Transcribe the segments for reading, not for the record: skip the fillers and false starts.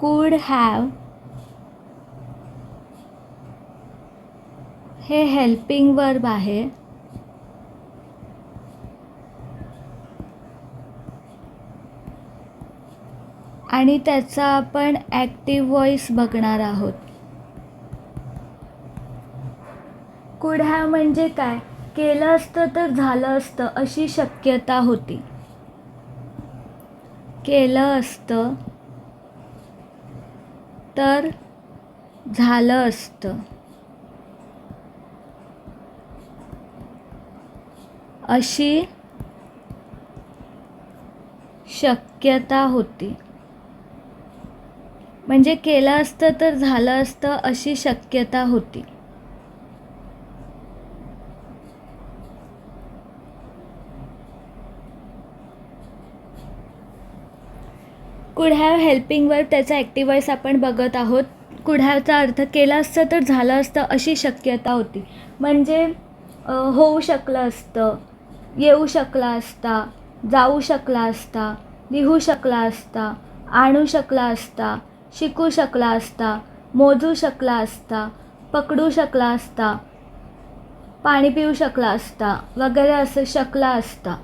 could have हे helping verb आहे. आणि त्याचा आपण ॲक्टिव्ह व्हॉइस बघणार आहोत. कुड हॅव म्हणजे काय? केलं असतं तर झालं असतं अशी शक्यता होती. केलं असतं तर झालं असतं अशी शक्यता होती. म्हणजे केलं असतं तर झालं असतं अशी शक्यता होती. कुड हॅव हेल्पिंग वर्ब त्याचा ॲक्टिव्ह व्हॉइस आपण बघत आहोत. कुड हॅवचा अर्थ केलं असतं तर झालं असतं अशी शक्यता होती. म्हणजे होऊ शकलं असतं, येऊ शकला असता, जाऊ शकला असता, लिहू शकला असता, आणू शकला असता, शिकू शकला असता, मोजू शकला असता, पकडू शकला असता, पाणी पिऊ शकला असता वगैरे असं शकला असता.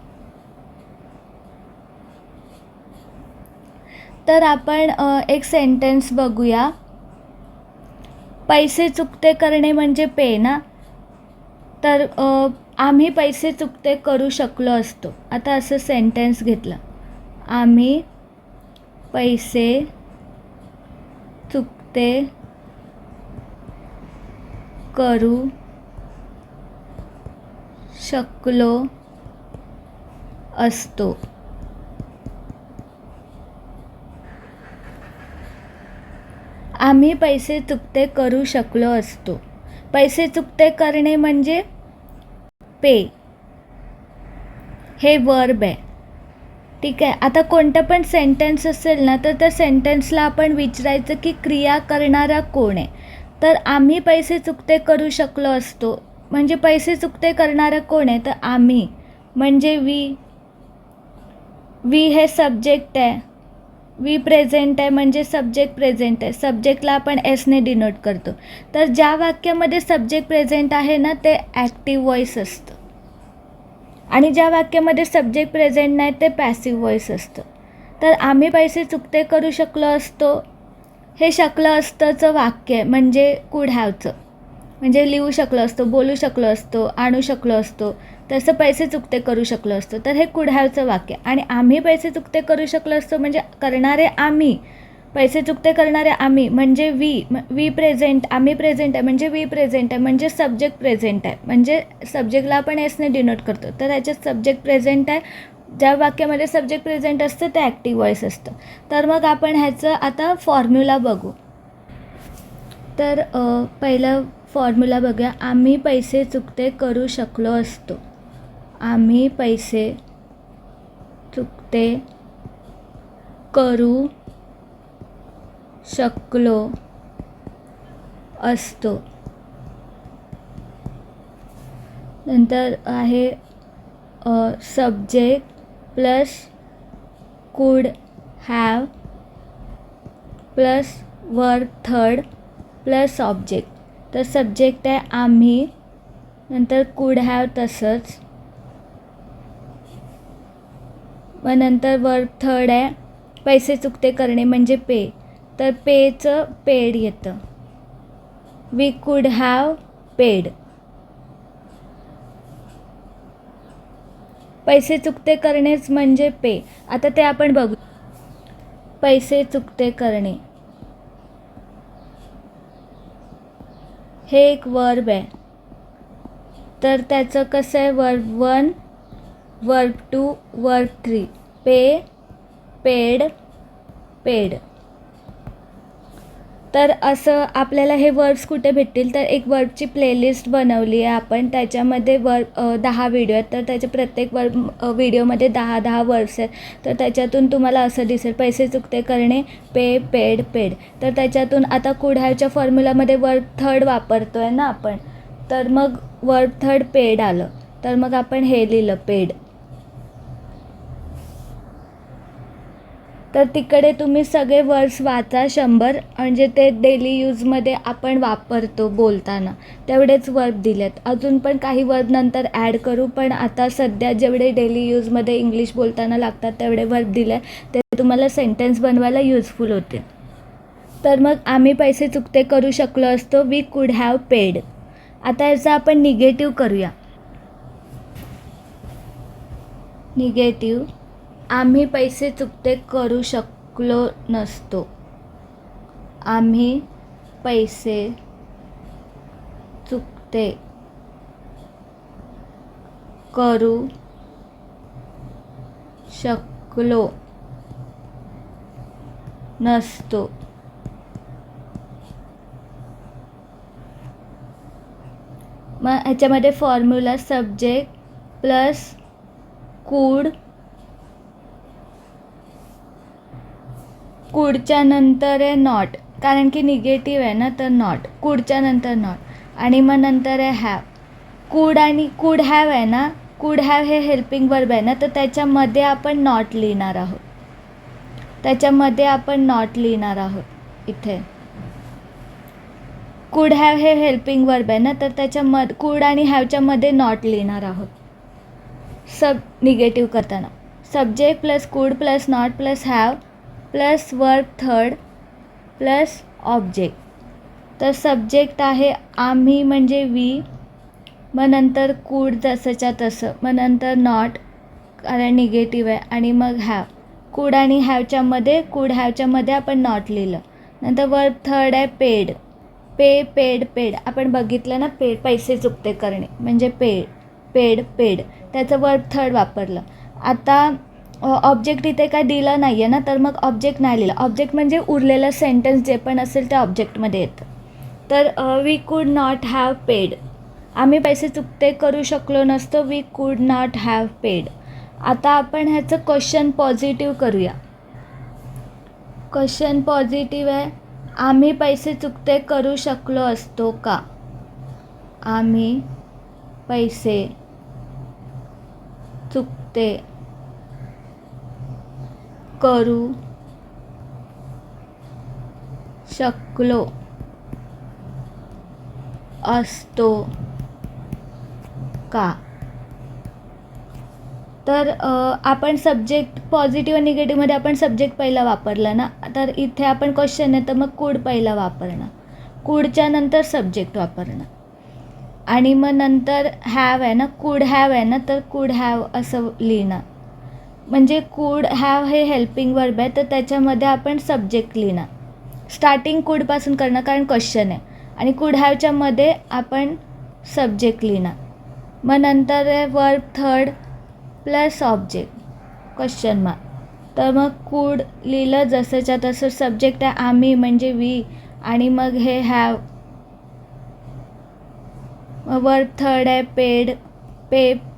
तर आपण एक सेंटेन्स बघूया. पैसे चुकते करणे म्हणजे पे ना. तर आम्ही पैसे चुकते करू शकलो असतो. आता असं सेंटेन्स घेतलं. आम्ही पैसे चुकते करू शकलो असतो. आम्ही पैसे चुकते करू शकलो असतो. पैसे चुकते करणे म्हणजे पे, हे वर्ब आहे. ठीक आहे. आता कोणतं पण सेंटेन्स असेल ना तर त्या सेंटेन्सला आपण विचारायचं की क्रिया करणारा कोण आहे. तर आम्ही पैसे चुकते करू शकलो असतो म्हणजे पैसे चुकते करणारा कोण आहे? तर आम्ही म्हणजे वी हे सब्जेक्ट आहे. वी प्रेझेंट आहे म्हणजे सब्जेक्ट प्रेझेंट आहे. सब्जेक्टला आपण एसने डिनोट करतो. तर ज्या वाक्यामध्ये सब्जेक्ट प्रेझेंट आहे ना ते ॲक्टिव्ह व्हॉइस असतं. आणि ज्या वाक्यामध्ये सब्जेक्ट प्रेझेंट नाही ते पॅसिव्ह व्हॉइस असतं. तर आम्ही पैसे चुकते करू शकलो असतो हे शकलं असतंचं वाक्य आहे. म्हणजे कुड हॅवचं. म्हणजे लिहू शकलो असतो, बोलू शकलो असतो, आणू शकलो असतो, तसं पैसे चुकते करू शकलो असतो. तर हे कुड हॅवचं वाक्य. आणि आम्ही पैसे चुकते करू शकलो असतो म्हणजे करणारे आम्ही, पैसे चुकते करणारे आम्ही म्हणजे वी प्रेझेंट, आम्ही प्रेझेंट आहे म्हणजे वी प्रेझेंट आहे म्हणजे सब्जेक्ट प्रेझेंट आहे. म्हणजे सब्जेक्टला आपण एसने डिनोट करतो. तर ह्याच्यात सब्जेक्ट प्रेझेंट आहे. ज्या वाक्यामध्ये सब्जेक्ट प्रेझेंट असतं ते ॲक्टिव्ह व्हॉइस असतं. तर मग आपण ह्याचं आता फॉर्म्युला बघू. तर पहिलं फॉर्म्युला बघूया. आम्ही पैसे चुकते करू शकलो असतो. आम्ही पैसे चुकते करू शकलो असतो. नंतर आहे सब्जेक्ट प्लस कुड have plus verb third plus object. तर सब्जेक्ट आहे आम्ही, नंतर कुड हॅव तसंच, मग नंतर वर्ब थर्ड आहे पैसे चुकते करणे म्हणजे पे. तर पेचं पेड येतं. वी कुड हॅव पेड. पैसे चुकते करणेच म्हणजे पे. आता ते आपण बघू. पैसे चुकते करणे हे एक वर्ब आहे. तर त्याचं कसं आहे? Verb 1, verb 2, verb 3. पे, पेड, पेड. तर असं आपल्याला हे वर्ब्स कुठे भेटतील? तर एक वर्बची प्लेलिस्ट बनवली आहे आपण. त्याच्यामध्ये 10 व्हिडिओ आहेत. तर त्याच्या प्रत्येक व्हिडिओमध्ये 10 वर्ब्स आहेत. तर त्याच्यातून तुम्हाला असं दिसेल पैसे चुकते करणे, पे, पेड, पेड. तर त्याच्यातून आता कुड हॅवच्या फॉर्म्युलामध्ये वर्ब थर्ड वापरतो आहे ना आपण. तर मग वर्ब थर्ड पेड आलं. तर मग आपण हे लिहिलं पेड. तर तिकडे तुम्ही सगळे वर्ड्स वाचा 100, म्हणजे ते डेली यूजमध्ये आपण वापरतो बोलताना तेवढेच वर्ब दिलेत. अजून पण काही वर्ब नंतर ॲड करू, पण आता सध्या जेवढे डेली यूजमध्ये इंग्लिश बोलताना लागतात तेवढे वर्ब दिले, ते तुम्हाला सेंटेन्स बनवायला यूजफुल होते. तर मग आम्ही पैसे चुकते करू शकलो असतो, वी कुड हॅव पेड. आता याचा आपण निगेटिव्ह करूया. निगेटिव्ह, आम्ही पैसे चुकते करू शकलो नसतो. आम्ही पैसे चुकते करू शकलो नसतो. मग ह्याच्यामध्ये फॉर्म्युला सब्जेक्ट प्लस कुड, कुडच्या नंतर आहे नॉट, कारण की निगेटिव्ह आहे ना, तर नॉट. कुडच्या नंतर नॉट, आणि मग नंतर आहे हॅव. कुड आणि कुड हॅव आहे ना, कुड हॅव हे हेल्पिंग वर्ब आहे ना, तर त्याच्यामध्ये आपण नॉट लिहिणार आहोत. त्याच्यामध्ये आपण नॉट लिहिणार आहोत इथे. कुड हॅव हे हेल्पिंग वर्ब आहे ना, तर त्याच्यामध्ये कुड आणि हॅवच्या मध्ये नॉट लिहिणार आहोत. निगेटिव्ह करताना सब्जेक्ट प्लस कुड plus not plus have plus verb third plus object. तर सब्जेक्ट आहे आम्ही म्हणजे वी, मग नंतर कुड जसंच्या तसं, मग नंतर नॉट कारण निगेटिव्ह आहे, आणि मग हॅव. कुड आणि हॅवच्या मध्ये आपण नॉट लिहिलं. नंतर वर्ब थर्ड आहे पेड. पेड आपण बघितलं ना, पैसे चुकते करणे म्हणजे पेड त्याचं वर्ब थर्ड वापरलं. आता ऑब्जेक्ट इथे काय दिलं नाही आहे ना, तर मग ऑब्जेक्ट नाही लिहिलं. ऑब्जेक्ट म्हणजे उरलेलं सेंटेन्स जे पण असेल ते ऑब्जेक्टमध्ये येतं. तर वी कुड नॉट हॅव पेड, आम्ही पैसे चुकते करू शकलो नसतो, वी कुड नॉट हॅव पेड. आता आपण ह्याचं क्वेश्चन पॉझिटिव्ह करूया. क्वेश्चन पॉझिटिव्ह आहे, आम्ही पैसे चुकते करू शकलो असतो का. आम्ही पैसे चुकते करू शकलो असतो का. तर आपण सब्जेक्ट पॉझिटिव्ह आणि निगेटिव्हमध्ये आपण सब्जेक्ट पहिला वापरला ना, तर इथे आपण क्वेश्चन आहे तर मग कुड पहिला वापरणं, कुडच्या नंतर सब्जेक्ट वापरणं, आणि मग नंतर हॅव आहे ना, कुड हॅव आहे ना, तर कुड हॅव असं लिहिणं. म्हणजे कुड हॅव हे हेल्पिंग वर्ब आहे, तर त्याच्यामध्ये आपण सब्जेक्ट लिहिणं. स्टार्टिंग कुडपासून करणं कारण क्वेश्चन आहे, आणि कुड हॅवच्या मध्ये आपण सब्जेक्ट लिहिणं. मग नंतर आहे verb third plus object question mark. तर मग कुड लिहिलं जसंच्या तसं. सब्जेक्ट आहे आम्ही म्हणजे वी, आणि मग हे हॅव. वर्ब थर्ड आहे पेड,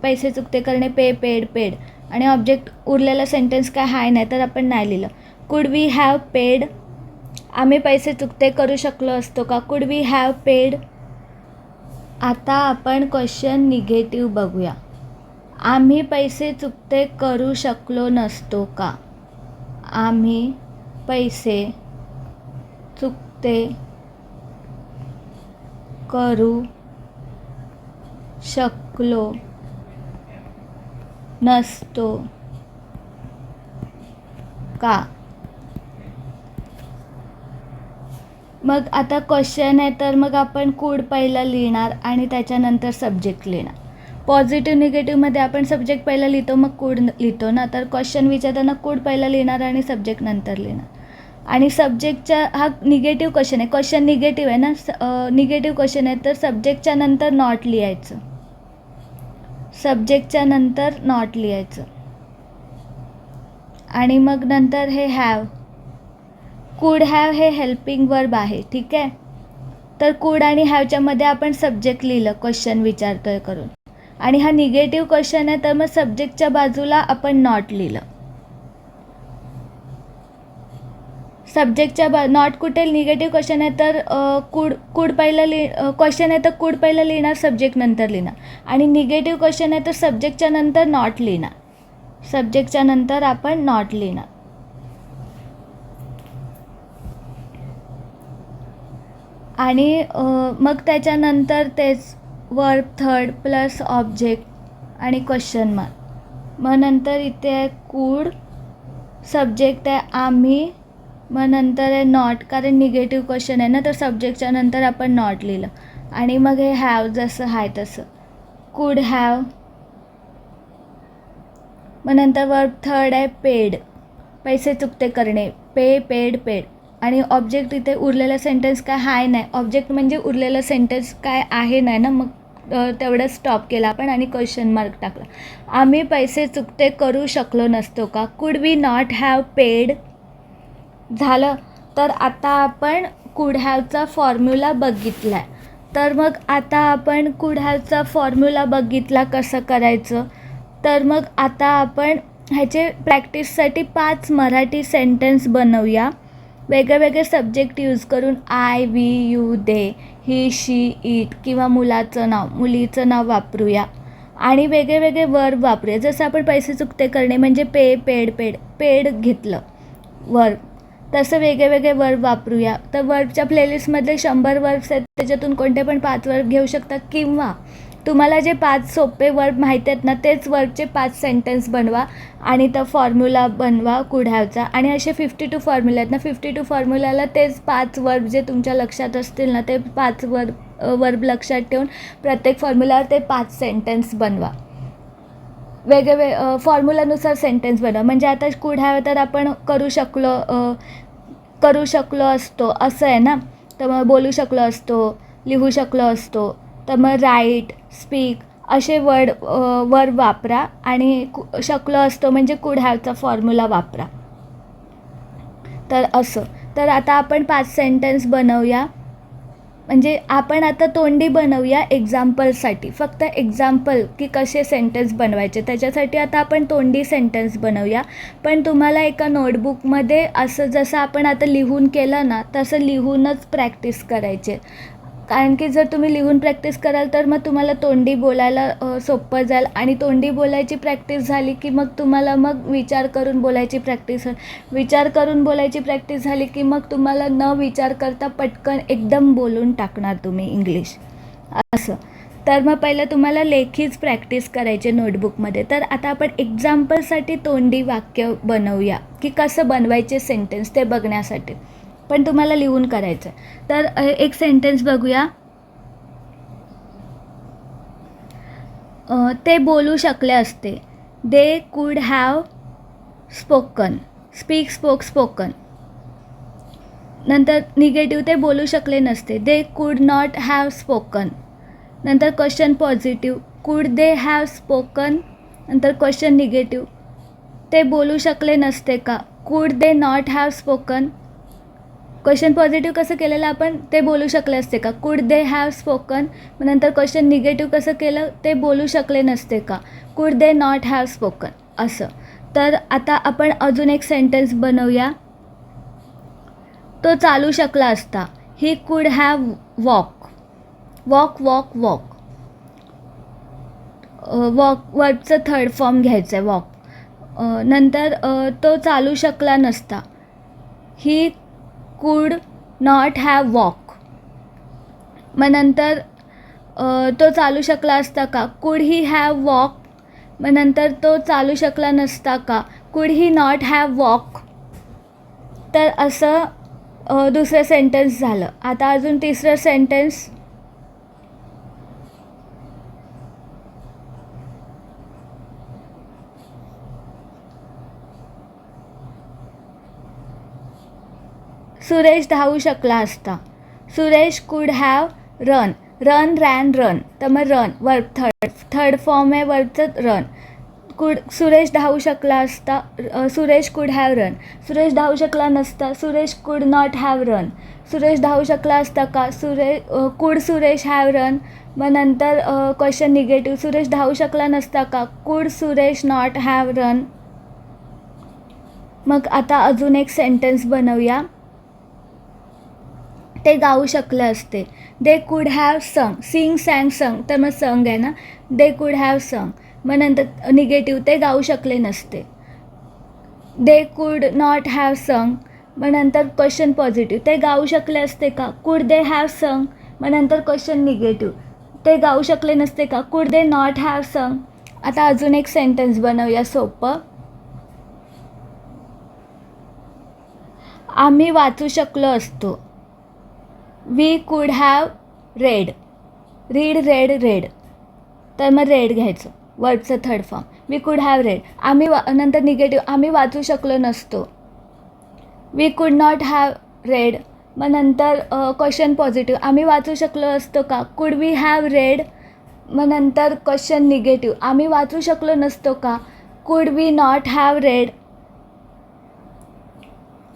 पैसे चुकते करणे, पेड, आणि ऑब्जेक्ट उरलेला सेंटेन्स काय हाय नाही तर आपण नाही लिहिलं. कुड वी हॅव पेड, आम्ही पैसे चुकते करू शकलो असतो का. कुड वी हॅव पेड. आता आपण क्वेश्चन निगेटिव्ह बघूया. आम्ही पैसे चुकते करू शकलो नसतो का. आम्ही पैसे चुकते करू शकलो नसतो का. मग आता क्वेश्चन आहे तर मग आपण कुड पहिला लिहिणार आणि त्याच्यानंतर सब्जेक्ट लिहिणार. पॉझिटिव्ह निगेटिव्हमध्ये आपण सब्जेक्ट पहिला लिहितो मग कुड लिहितो ना, तर क्वेश्चन विचारताना कुड पहिला लिहिणार आणि सब्जेक्ट नंतर लिहिणार. आणि सब्जेक्टच्या हा निगेटिव्ह क्वेश्चन आहे, क्वेश्चन निगेटिव्ह आहे ना, निगेटिव्ह क्वेश्चन आहे तर सब्जेक्टच्या नंतर नॉट लिहायचं. सब्जेक्टच्या नंतर नॉट लिहायचं, आणि मग नंतर हे हॅव. कुड हॅव हे हेल्पिंग वर्ब आहे, ठीक आहे. तर कुड आणि हॅवच्या मध्ये आपण सब्जेक्ट लिहिलं क्वेश्चन विचारतोय करून, आणि हा निगेटिव्ह क्वेश्चन आहे तर मग सब्जेक्टच्या बाजूला आपण नॉट लिहिलं. सब्जेक्टच्या नॉट कुठे निगेटिव्ह क्वेश्चन आहे तर कुड पहिलं क्वेश्चन आहे तर कुड पहिलं लिहिणार, सब्जेक्ट नंतर लिहिणार. आणि निगेटिव्ह क्वेश्चन आहे तर सब्जेक्टच्या नंतर नॉट लिहिणार. सब्जेक्टच्या नंतर आपण नॉट लिहिणार. आणि मग त्याच्यानंतर तेच वर्ब थर्ड प्लस ऑब्जेक्ट आणि क्वेश्चन मार्क. मग नंतर इथे आहे कूड, सब्जेक्ट आहे आम्ही, मग नंतर आहे नॉट, कारण निगेटिव्ह क्वेश्चन आहे ना, तर सब्जेक्टच्या नंतर आपण नॉट लिहिलं. आणि मग हे हॅव जसं आहे तसं, कूड हॅव. मग नंतर वर्ब थर्ड आहे पेड, पैसे चुकते करणे, पेड. आणि ऑब्जेक्ट इथे उरलेलं सेंटेन्स काय आहे नाही, ऑब्जेक्ट म्हणजे उरलेलं सेंटेन्स काय आहे नाही ना, मग तेवढं स्टॉप केला आपण आणि क्वेश्चन मार्क टाकला. आम्ही पैसे चुकते करू शकलो नसतो का, कुड वी नॉट हॅव पेड झालं. तर आता आपण कुड हॅवचा फॉर्म्युला बघितला आहे. तर मग आता आपण कुड हॅवचा फॉर्म्युला बघितला कसं करायचं. तर मग आता आपण ह्याचे प्रॅक्टिससाठी 5 मराठी सेंटेन्स बनवूया, वेगळे सब्जेक्ट यूज करून. I, we, you, they, he, she, it किंवा मुलाचं नाव मुलीचं नाव वापरूया आणि वेगळे वर्ब वापरूया. जसं आपण पैसे चुकते करणे म्हणजे पेड घेतलं वर्ब, तसं वेगळे वर्ब वापरूया. तर वर्बच्या प्लेलिस्टमध्ये 100 वर्ब्स आहेत, त्याच्यातून कोणते पण 5 वर्ब घेऊ शकता किंवा तुम्हाला जे 5 सोपे वर्ब माहिती आहेत ना, तेच वर्बचे 5 सेंटेन्स बनवा आणि तो फॉर्म्युला बनवा कुड हॅवचा. आणि असे 52 फॉर्म्युला आहेत ना, 52 फॉर्म्युलाला तेच 5 वर्ब जे तुमच्या लक्षात असतील ना, ते 5 वर्ब लक्षात ठेवून प्रत्येक फॉर्म्युलावर ते 5 सेंटेन्स बनवा. वेगळे फॉर्म्युलानुसार सेंटेन्स बनवा. म्हणजे आता कुड हॅव तर आपण करू शकलो असतो असं आहे ना, तर मग बोलू शकलो असतो, लिहू शकलो असतो. तर मग राईट, स्पीक असे वर्ब वापरा आणि शकलो असतो म्हणजे कुड हॅवचा फॉर्म्युला वापरा. तर असं. तर आता आपण 5 सेंटेन्स बनवूया. म्हणजे आपण आता तोंडी बनवूया एक्झाम्पलसाठी, फक्त एक्झाम्पल की कसे सेंटेन्स बनवायचे त्याच्यासाठी आता आपण तोंडी सेंटेन्स बनवूया. पण तुम्हाला एका नोटबुकमध्ये असं जसं आपण आता लिहून केलं ना, तसं लिहूनच प्रॅक्टिस करायचे. कारण की जर तुम्ही लिहून प्रॅक्टिस कराल तर मग तुम्हाला तोंडी बोलायला सोपं जाईल आणि तोंडी बोलायची प्रॅक्टिस झाली की मग तुम्हाला मग विचार करून बोलायची प्रॅक्टिस झाली की मग तुम्हाला न विचार करता पटकन एकदम बोलून टाकणार तुम्ही इंग्लिश असं. तर मग पहिलं तुम्हाला लेखीच प्रॅक्टिस करायची नोटबुकमध्ये. तर आता आपण एक्झाम्पलसाठी तोंडी वाक्य बनवूया की कसं बनवायचे सेंटेन्स ते बघण्यासाठी, पण तुम्हाला लिहून करायचं. तर एक सेंटेन्स बघूया. ते बोलू शकले असते, they could have spoken, spoken. नंतर निगेटिव्ह, ते बोलू शकले नसते, they could not have spoken. नंतर question positive, could they have spoken. नंतर क्वेश्चन निगेटिव्ह, ते बोलू शकले नसते का, could they not have spoken. Question positive कसं केलेलं आपण, ते बोलू शकले असते का, कुड दे हॅव स्पोकन. मग नंतर क्वेश्चन निगेटिव्ह कसं केलं, ते बोलू शकले नसते का, could they not have spoken असं. तर आता आपण अजून एक सेंटेन्स बनवूया. तो चालू शकला असता, ही कुड हॅव वॉक. वर्बचं थर्ड फॉर्म घ्यायचं आहे वॉक. नंतर तो चालू शकला नसता, he could not have walk. मग नंतर तो चालू शकला असता का, कुड ही हॅव वॉक. मग नंतर तो चालू शकला नसता का, could he not have walk. तर असं दुसरं सेंटेन्स झालं. आता अजून तिसरं सेंटेन्स. सुरेश धावू शकला असता, सुरेश कुड हॅव रन. रन. तर मग रन वर्ब थर्ड फॉर्म आहे वर्बचं रन. सुरेश धावू शकला असता, सुरेश कुड हॅव रन. सुरेश धावू शकला नसता, सुरेश कुड नॉट हॅव रन. सुरेश धावू शकला असता का, कुड सुरेश हॅव रन. मग नंतर क्वेश्चन निगेटिव्ह, सुरेश धावू शकला नसता का, कुड सुरेश नॉट हॅव रन. मग आता अजून एक सेंटेन्स बनवूया. ते गाऊ शकले असते, दे कुड हॅव संग. संग तर मग संग आहे ना, दे कुड हॅव संग. मग नंतर निगेटिव्ह, ते गाऊ शकले नसते, दे कुड नॉट हॅव संग. मग नंतर क्वेश्चन पॉझिटिव्ह, ते गाऊ शकले असते का? कुड दे हॅव संग. मग नंतर क्वेश्चन निगेटिव्ह, ते गाऊ शकले नसते का? कुड दे नॉट हॅव संग. आता अजून एक सेंटेन्स बनवूया सोपं. आम्ही वाचू शकलो असतो. वी कुड have red. Read, red, red. तर मग रेड घ्यायचं, वर्डचं थर्ड फॉर्म. वी कुड हॅव रेड. नंतर निगेटिव्ह, आम्ही वाचू शकलो नसतो. वी कुड नॉट हॅव रेड. मग नंतर क्वेश्चन पॉझिटिव्ह, आम्ही वाचू शकलो असतो का? कुड वी हॅव रेड. मग नंतर क्वेश्चन निगेटिव्ह, आम्ही वाचू शकलो नसतो का? कुड वी नॉट हॅव रेड.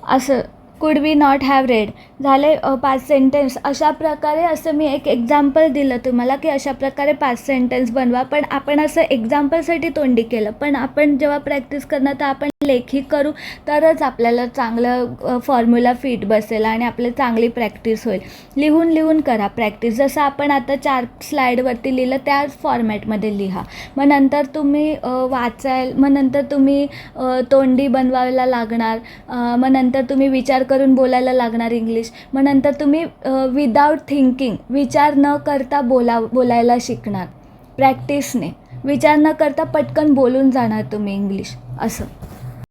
असं कुड वी नॉट हॅव रेड झाले 5 सेंटेन्स. अशा प्रकारे असं मी एक एक्झाम्पल दिलं तुम्हाला की अशा प्रकारे 5 सेंटेन्स बनवा. पण आपण असं एक्झाम्पलसाठी तोंडी केलं, पण आपण जेव्हा प्रॅक्टिस करणार तर आपण लेखी करू, तरच आपल्याला चांगलं फॉर्म्युला फिट बसेल आणि आपली चांगली प्रॅक्टिस होईल. लिहून लिहून करा प्रॅक्टिस. जसं आपण आता 4 स्लाईडवरती लिहिलं त्याच फॉर्मॅटमध्ये लिहा. मग नंतर तुम्ही मग नंतर तुम्ही तोंडी बनवायला लागणार. मग नंतर तुम्ही विचार करून बोलायला लागणार इंग्लिश. मग नंतर तुम्ही विदाऊट थिंकिंग, विचार न करता बोलायला शिकणार प्रॅक्टिसने. विचार न करता पटकन बोलून जाणार तुम्ही इंग्लिश असं.